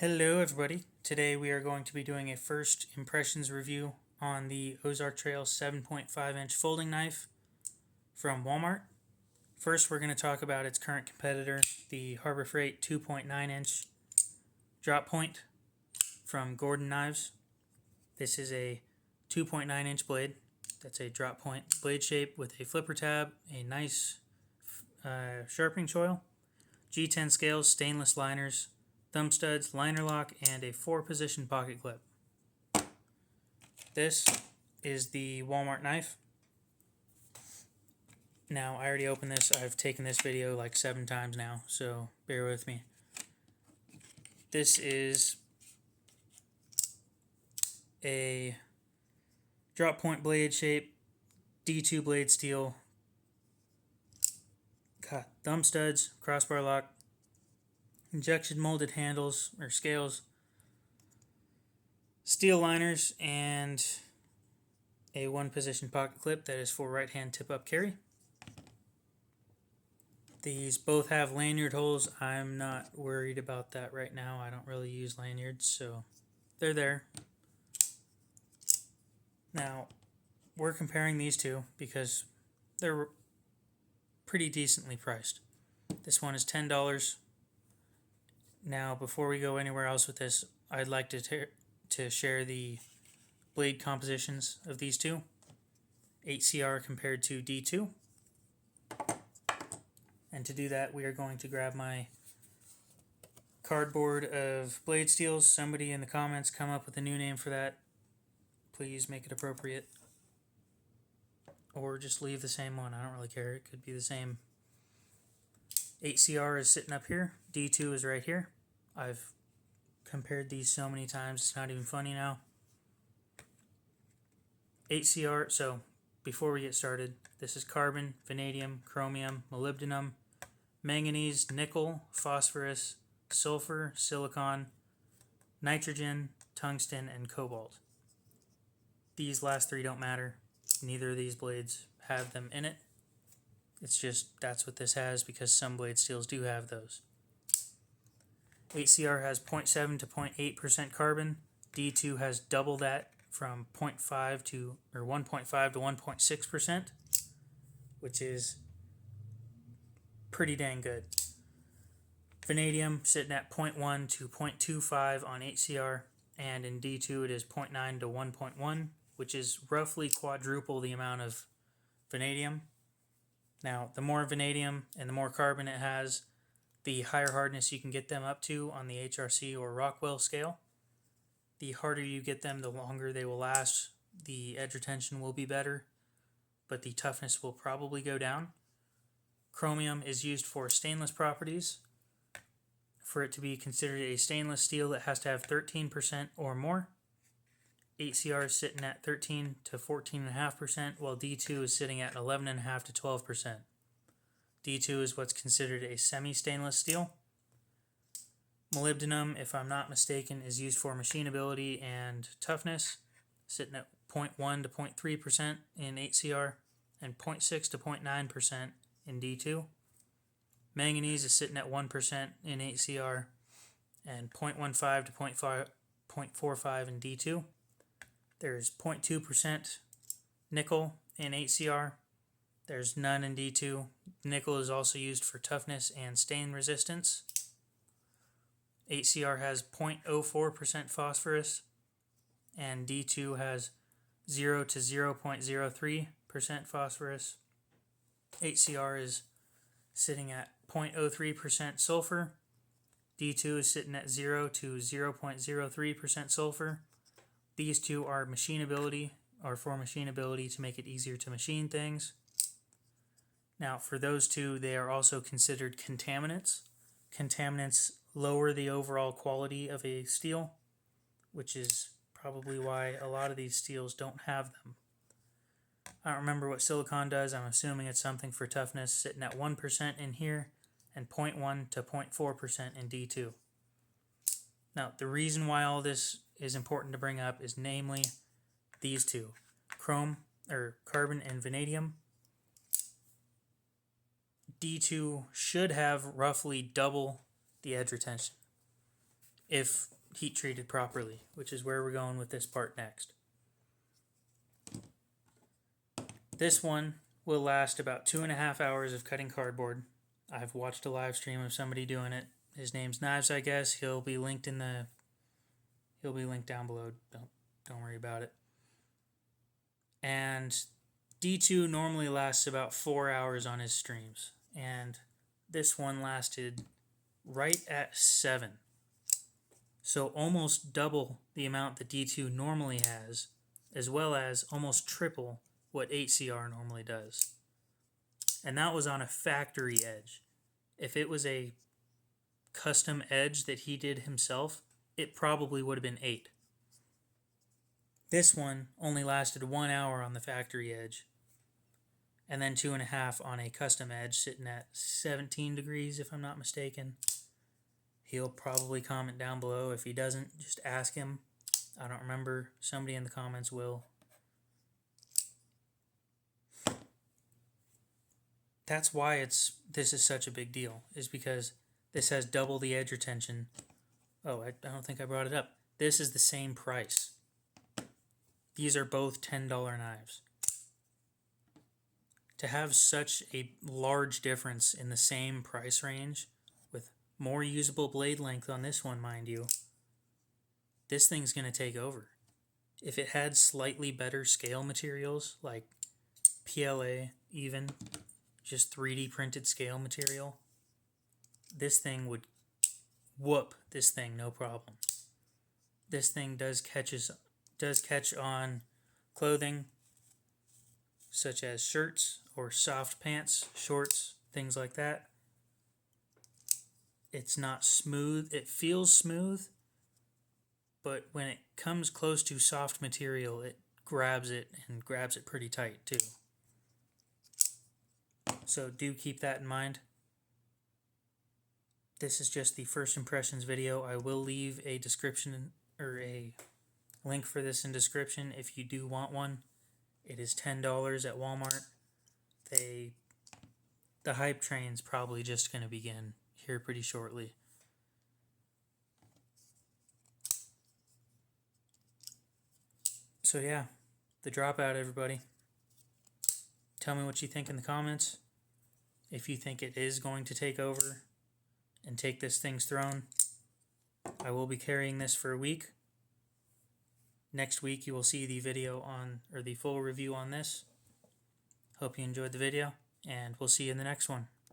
Hello everybody. Today we are going to be doing a first impressions review on the Ozark Trail 7.5-inch folding knife from Walmart. First we're going to talk about its current competitor, the Harbor Freight 2.9-inch drop point from Gordon Knives. This is a 2.9-inch blade. That's a drop point blade shape with a flipper tab, a nice sharpening choil, G10 scales, stainless liners, thumb studs, liner lock, and a 4-position pocket clip. This is the Walmart knife. Now, I already opened this. I've taken this video like 7 times now, so bear with me. This is a drop point blade shape, D2 blade steel, got thumb studs, crossbar lock, injection molded handles or scales, steel liners, and a 1-position pocket clip that is for right hand tip up carry. These both have lanyard holes. I'm not worried about that right now. I don't really use lanyards, so they're there. Now, we're comparing these two because they're pretty decently priced. This one is $10. Now, before we go anywhere else with this, I'd like to share the blade compositions of these two. 8CR compared to D2. And to do that, we are going to grab my cardboard of blade steels. Somebody in the comments come up with a new name for that. Please make it appropriate. Or just leave the same one. I don't really care. It could be the same. 8CR is sitting up here. D2 is right here. I've compared these so many times, it's not even funny now. 8CR, so before we get started, this is carbon, vanadium, chromium, molybdenum, manganese, nickel, phosphorus, sulfur, silicon, nitrogen, tungsten, and cobalt. These last 3 don't matter. Neither of these blades have them in it. It's just that's what this has because some blade steels do have those. 8CR has 0.7 to 0.8% carbon. D2 has double that from 1.5 to 1.6%, which is pretty dang good. Vanadium sitting at 0.1 to 0.25 on 8CR, and in D2 it is 0.9 to 1.1, which is roughly quadruple the amount of vanadium. Now, the more vanadium and the more carbon it has, the higher hardness you can get them up to on the HRC or Rockwell scale. The harder you get them, the longer they will last. The edge retention will be better, but the toughness will probably go down. Chromium is used for stainless properties. For it to be considered a stainless steel, it has to have 13% or more. 8CR is sitting at 13 to 14.5%, while D2 is sitting at 11.5 to 12%. D2 is what's considered a semi-stainless steel. Molybdenum, if I'm not mistaken, is used for machinability and toughness, sitting at 0.1 to 0.3% in 8CR and 0.6 to 0.9% in D2. Manganese is sitting at 1% in 8CR and 0.15 to 0.45 in D2. There's 0.2% nickel in 8CR. There's none in D2. Nickel is also used for toughness and stain resistance. 8CR has 0.04% phosphorus, and D2 has 0 to 0.03% phosphorus. 8CR is sitting at 0.03% sulfur. D2 is sitting at 0 to 0.03% sulfur. These two are for machinability to make it easier to machine things. Now, for those two, they are also considered contaminants. Contaminants lower the overall quality of a steel, which is probably why a lot of these steels don't have them. I don't remember what silicon does. I'm assuming it's something for toughness, sitting at 1% in here and 0.1 to 0.4% in D2. Now, the reason why all this is important to bring up is namely these two, carbon and vanadium. D2 should have roughly double the edge retention. if heat treated properly, which is where we're going with this part next. This one will last about 2.5 hours of cutting cardboard. I've watched a live stream of somebody doing it. His name's Knives, I guess. He'll be linked down below. Don't worry about it. And D2 normally lasts about 4 hours on his streams, and this one lasted right at 7. So almost double the amount that D2 normally has, as well as almost triple what 8CR normally does. And that was on a factory edge. If it was a custom edge that he did himself, it probably would have been 8. This one only lasted 1 hour on the factory edge, and then 2.5 on a custom edge sitting at 17 degrees, if I'm not mistaken. He'll probably comment down below. If he doesn't, just ask him. I don't remember. Somebody in the comments will. That's why this is such a big deal, is because this has double the edge retention. Oh, I don't think I brought it up. This is the same price. These are both $10 knives. To have such a large difference in the same price range, with more usable blade length on this one, mind you, this thing's going to take over. If it had slightly better scale materials, like PLA even, just 3D printed scale material, this thing would whoop this thing no problem. This thing does catch on clothing such as shirts or soft pants, shorts, things like that. It's not smooth. It feels smooth, but when it comes close to soft material, it grabs it and grabs it pretty tight too. So do keep that in mind. This is just the first impressions video. I will leave a description or a link for this in description if you do want one. It is $10 at Walmart. The hype train's probably just going to begin here pretty shortly. So yeah, the dropout, everybody. Tell me what you think in the comments. If you think it is going to take over and take this thing's throne. I will be carrying this for a week. Next week you will see the video on, or the full review on this. Hope you enjoyed the video, and we'll see you in the next one.